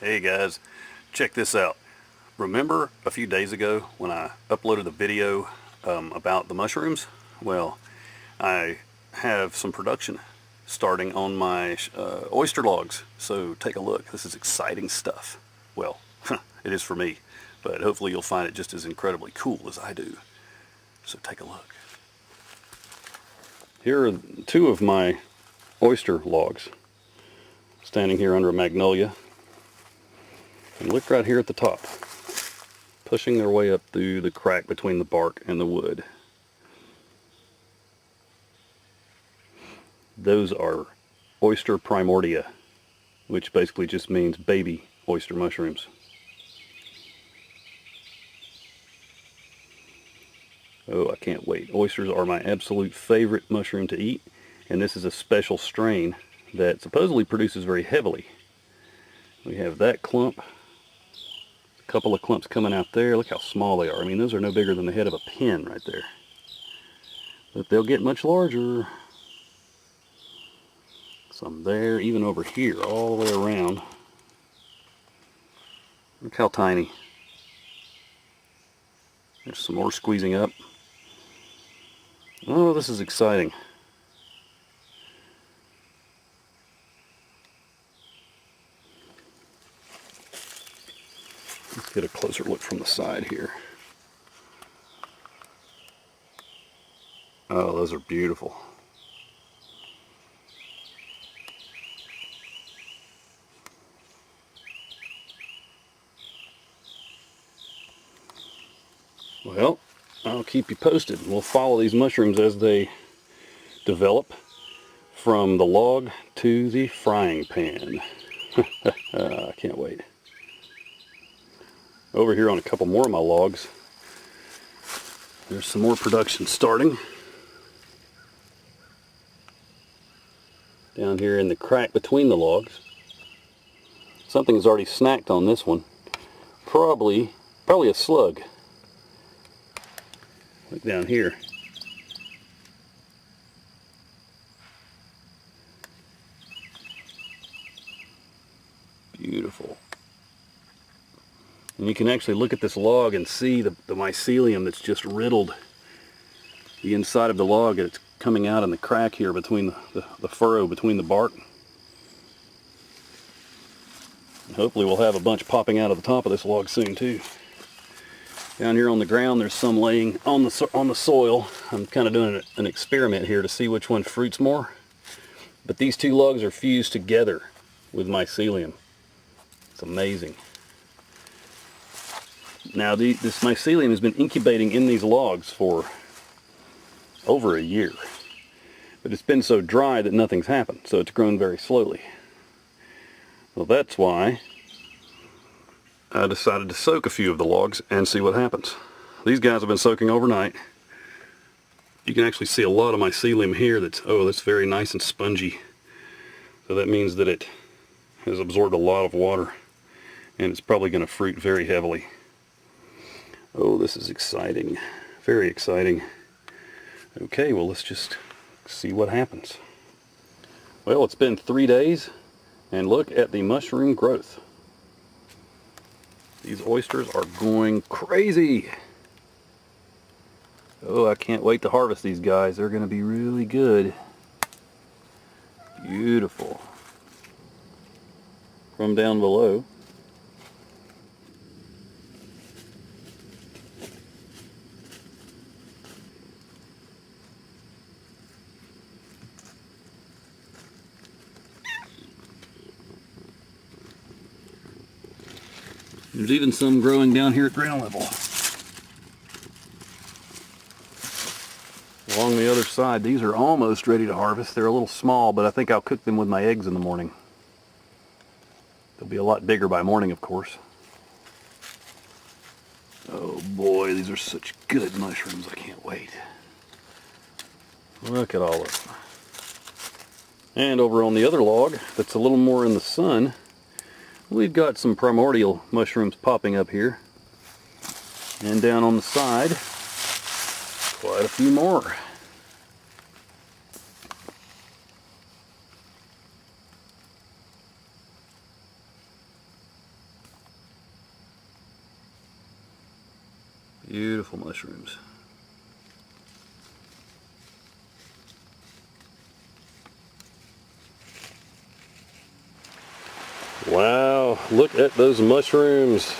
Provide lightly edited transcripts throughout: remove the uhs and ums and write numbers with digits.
Hey guys, check this out. Remember a few days ago when I uploaded the video about the mushrooms? Well, I have some production starting on my oyster logs. So take a look. This is exciting stuff. Well, it is for me, but hopefully you'll find it just as incredibly cool as I do. So take a look. Here are two of my oyster logs standing here under a magnolia. And look right here at the top, pushing their way up through the crack between the bark and the wood. Those are oyster primordia, which basically just means baby oyster mushrooms. Oh, I can't wait. Oysters are my absolute favorite mushroom to eat, and this is a special strain that supposedly produces very heavily. We have that clump. Couple of clumps coming out there. Look how small they are. I mean, those are no bigger than the head of a pin right there. But they'll get much larger. Some there, even over here, all the way around. Look how tiny. There's some more squeezing up. Oh, this is exciting. Let's get a closer look from the side here. Oh, those are beautiful. Well, I'll keep you posted. We'll follow these mushrooms as they develop from the log to the frying pan. I can't wait. Over here on a couple more of my logs, there's some more production starting. Down here in the crack between the logs, something has already snacked on this one. Probably a slug. Look down here. Beautiful. And you can actually look at this log and see the mycelium that's just riddled the inside of the log, and it's coming out in the crack here between the furrow between the bark. And hopefully we'll have a bunch popping out of the top of this log soon too. Down here on the ground there's some laying on the soil. I'm kind of doing an experiment here to see which one fruits more. But these two logs are fused together with mycelium. It's amazing. Now this mycelium has been incubating in these logs for over a year. But it's been so dry that nothing's happened, so it's grown very slowly. Well, that's why I decided to soak a few of the logs and see what happens. These guys have been soaking overnight. You can actually see a lot of mycelium here that's very nice and spongy. So that means that it has absorbed a lot of water, and it's probably going to fruit very heavily. Oh, this is exciting. Very exciting. Okay, well, let's just see what happens. Well, it's been 3 days, and look at the mushroom growth. These oysters are going crazy. Oh, I can't wait to harvest these guys. They're going to be really good. Beautiful. From down below, there's even some growing down here at ground level. Along the other side, these are almost ready to harvest. They're a little small, but I think I'll cook them with my eggs in the morning. They'll be a lot bigger by morning, of course. Oh boy, these are such good mushrooms. I can't wait. Look at all of them. And over on the other log, that's a little more in the sun, we've got some primordial mushrooms popping up here. And down on the side, quite a few more. Beautiful mushrooms. Wow, look at those mushrooms.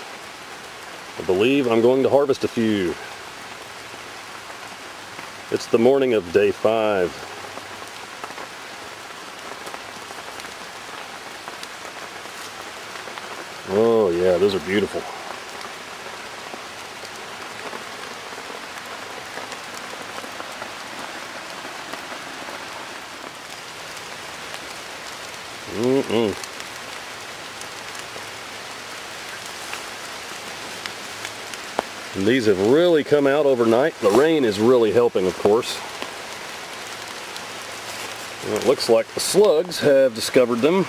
I believe I'm going to harvest a few. It's the morning of day 5. Oh yeah, those are beautiful. And these have really come out overnight. The rain is really helping, of course. And it looks like the slugs have discovered them,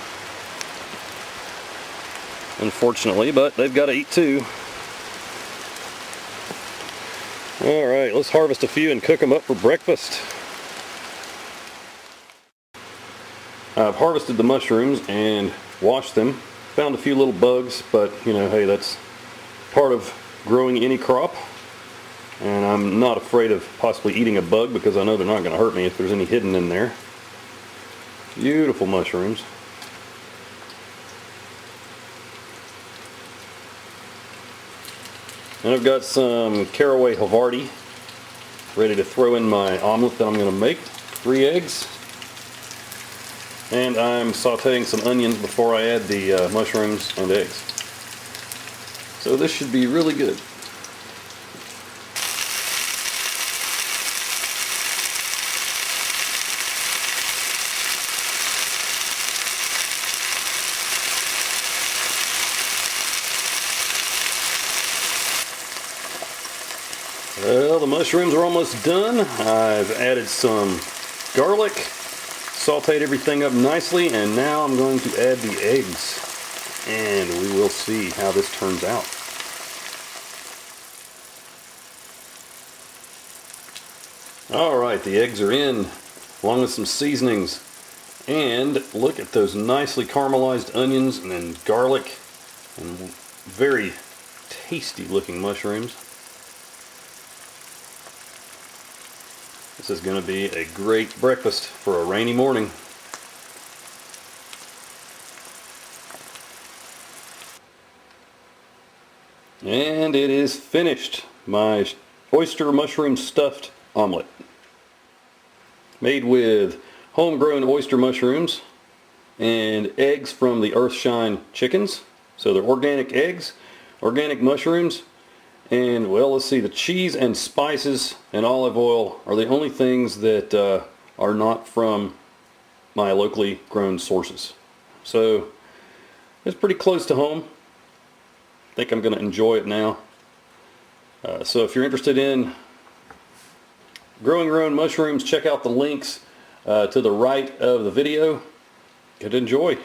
unfortunately, but they've got to eat too. Alright, let's harvest a few and cook them up for breakfast. I've harvested the mushrooms and washed them. Found a few little bugs, but you know, hey, that's part of growing any crop. And I'm not afraid of possibly eating a bug because I know they're not going to hurt me if there's any hidden in there. Beautiful mushrooms. And I've got some caraway Havarti ready to throw in my omelet that I'm going to make. 3 eggs. And I'm sauteing some onions before I add the mushrooms and eggs. So this should be really good. Well, the mushrooms are almost done. I've added some garlic, sauteed everything up nicely, and now I'm going to add the eggs. And we will see how this turns out. Alright, the eggs are in, along with some seasonings. And look at those nicely caramelized onions and then garlic and very tasty looking mushrooms. This is going to be a great breakfast for a rainy morning. And it is finished. My oyster mushroom stuffed omelet. Made with homegrown oyster mushrooms and eggs from the Earthshine chickens. So they're organic eggs, organic mushrooms, and well, let's see, the cheese and spices and olive oil are the only things that are not from my locally grown sources. So it's pretty close to home. I think I'm going to enjoy it now. So if you're interested in growing your own mushrooms, check out the links to the right of the video. Good enjoy.